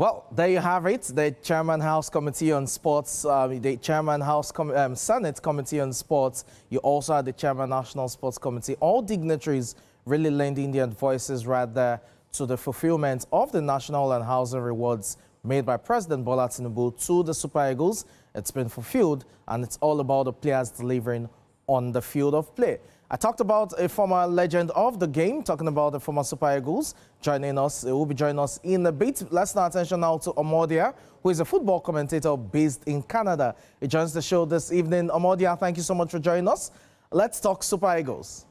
Well, there you have it. The Chairman House Committee on Sports, the Chairman House Senate Committee on Sports. You also had the Chairman National Sports Committee. All dignitaries really lending their voices right there to the fulfillment of the national and housing rewards made by President Bola Tinubu to the Super Eagles. It's been fulfilled, and it's all about the players delivering on the field of play. I talked about a former legend of the game, talking about the former Super Eagles, joining us. He will be joining us in a bit. Let's turn attention now to Omodia, who is a football commentator based in Canada. He joins the show this evening. Omodia, thank you so much for joining us. Let's talk Super Eagles.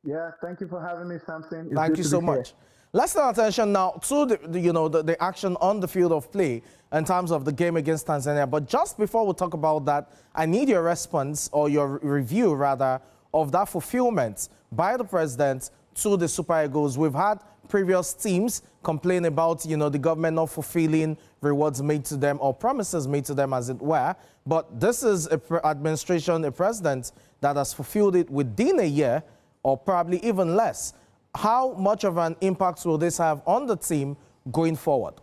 Yeah, thank you for having me, Samson. Thank you so much. Let's turn attention now to the action on the field of play in terms of the game against Tanzania. But just before we talk about that, I need your response, or your review rather, of that fulfillment by the president to the Super Eagles. We've had previous teams complain about, the government not fulfilling rewards made to them or promises made to them, as it were. But this is an administration, a president that has fulfilled it within a year, or probably even less. How much of an impact will this have on the team going forward?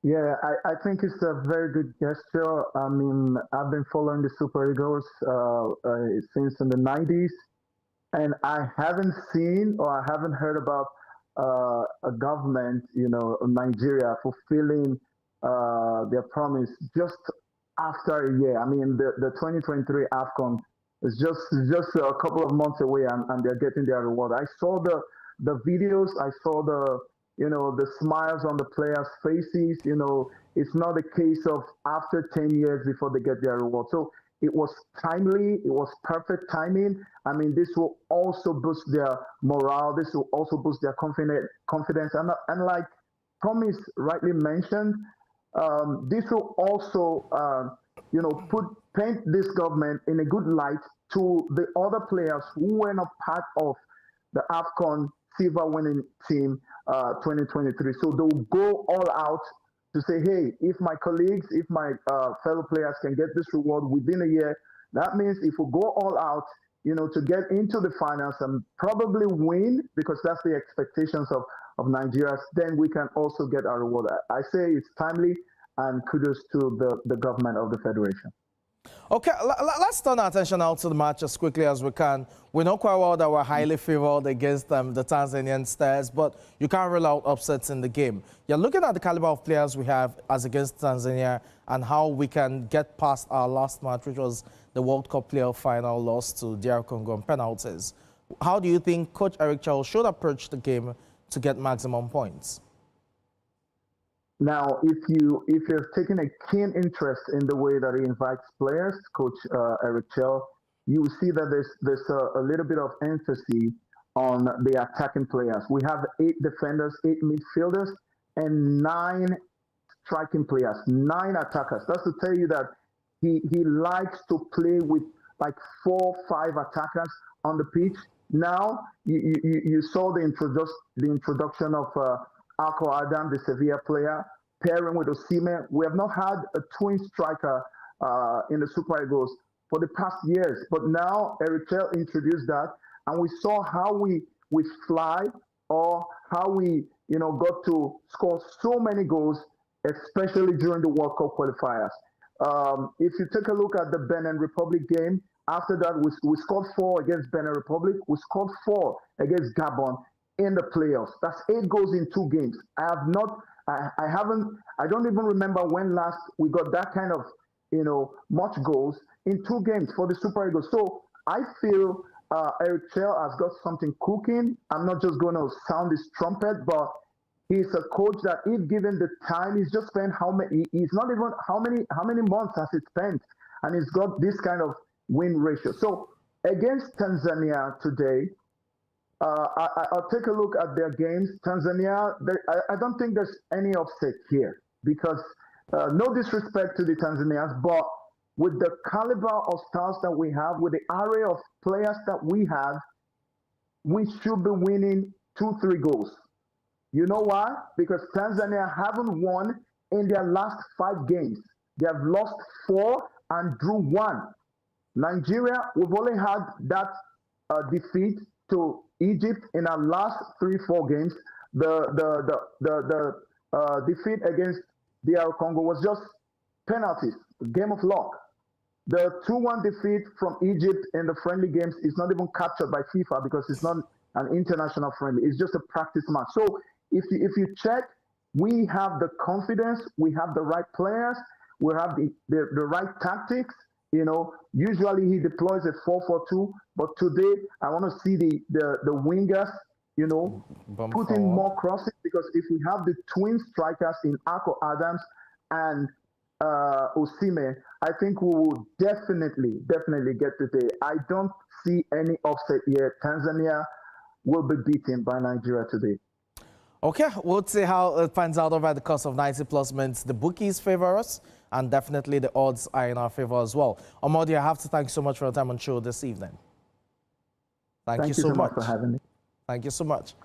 Yeah, I think it's a very good gesture. I mean, I've been following the Super Eagles since in the 90s, and I haven't seen or I haven't heard about a government, Nigeria fulfilling their promise just after a year. I mean, the 2023 AFCON is just a couple of months away, and they're getting their reward. I saw the videos. I saw the smiles on the players' faces. It's not a case of after 10 years before they get their reward. So it was timely. It was perfect timing. I mean, this will also boost their morale. This will also boost their confidence. And like Promise rightly mentioned, this will also, paint this government in a good light to the other players who were not part of the AFCON silver winning team 2023. So they'll go all out to say, hey, if my colleagues, if my fellow players can get this reward within a year, that means if we go all out, to get into the finals and probably win, because that's the expectations of Nigeria, then we can also get our reward. I say it's timely, and kudos to the government of the Federation. Okay, let's turn our attention now to the match as quickly as we can. We know quite well that we're highly favored against the Tanzanian Stars, but you can't rule out upsets in the game. You're looking at the caliber of players we have as against Tanzania and how we can get past our last match, which was the World Cup playoff final loss to DR Congo on penalties. How do you think Coach Eric Charles should approach the game to get maximum points? Now, if you're taking a keen interest in the way that he invites players, Coach Eric Charles, you will see that there's a little bit of emphasis on the attacking players. We have 8 defenders, 8 midfielders, and 9 striking players, 9 attackers. That's to tell you that he likes to play with like 4, 5 attackers on the pitch. Now, you saw the introduction of Alco Adam, the Sevilla player, pairing with Osimhen. We have not had a twin striker in the Super Eagles for the past years, but now Eric Charles introduced that, and we saw how we fly, or how we got to score so many goals, especially during the World Cup qualifiers. If you take a look at the Benin Republic game, after that we scored 4 against Benin Republic. We scored 4 against Gabon in the playoffs. That's 8 goals in 2 games. I don't even remember when last we got that kind of, much goals in 2 games for the Super Eagles. So I feel Eric Charles has got something cooking. I'm not just going to sound his trumpet, but he's a coach that, if given the time, he's just spent how many months has he spent, and he's got this kind of win ratio. So against Tanzania today, I'll take a look at their games. Tanzania, I don't think there's any upset here, because no disrespect to the Tanzanians, but with the caliber of stars that we have, with the array of players that we have, we should be winning 2-3 goals. You know why? Because Tanzania haven't won in their last 5 games. They have lost 4 and drew 1. Nigeria, we've only had that defeat to Egypt in our last 3-4 games. the defeat against DR Congo was just penalties, game of luck. The 2-1 defeat from Egypt in the friendly games is not even captured by FIFA because it's not an international friendly. It's just a practice match. So if you check, we have the confidence, we have the right players, we have the right tactics. You know, usually he deploys a 4-4-2, but today I want to see the wingers, you know, put in more crosses, because if we have the twin strikers in Ako Adams and Osimhen, I think we will definitely get today. I don't see any upset yet. Tanzania will be beaten by Nigeria today. Okay, we'll see how it pans out over the course of 90+ minutes. The bookies favor us, and definitely the odds are in our favor as well. Omodi, I have to thank you so much for your time on show this evening. Thank you so much for having me. Thank you so much.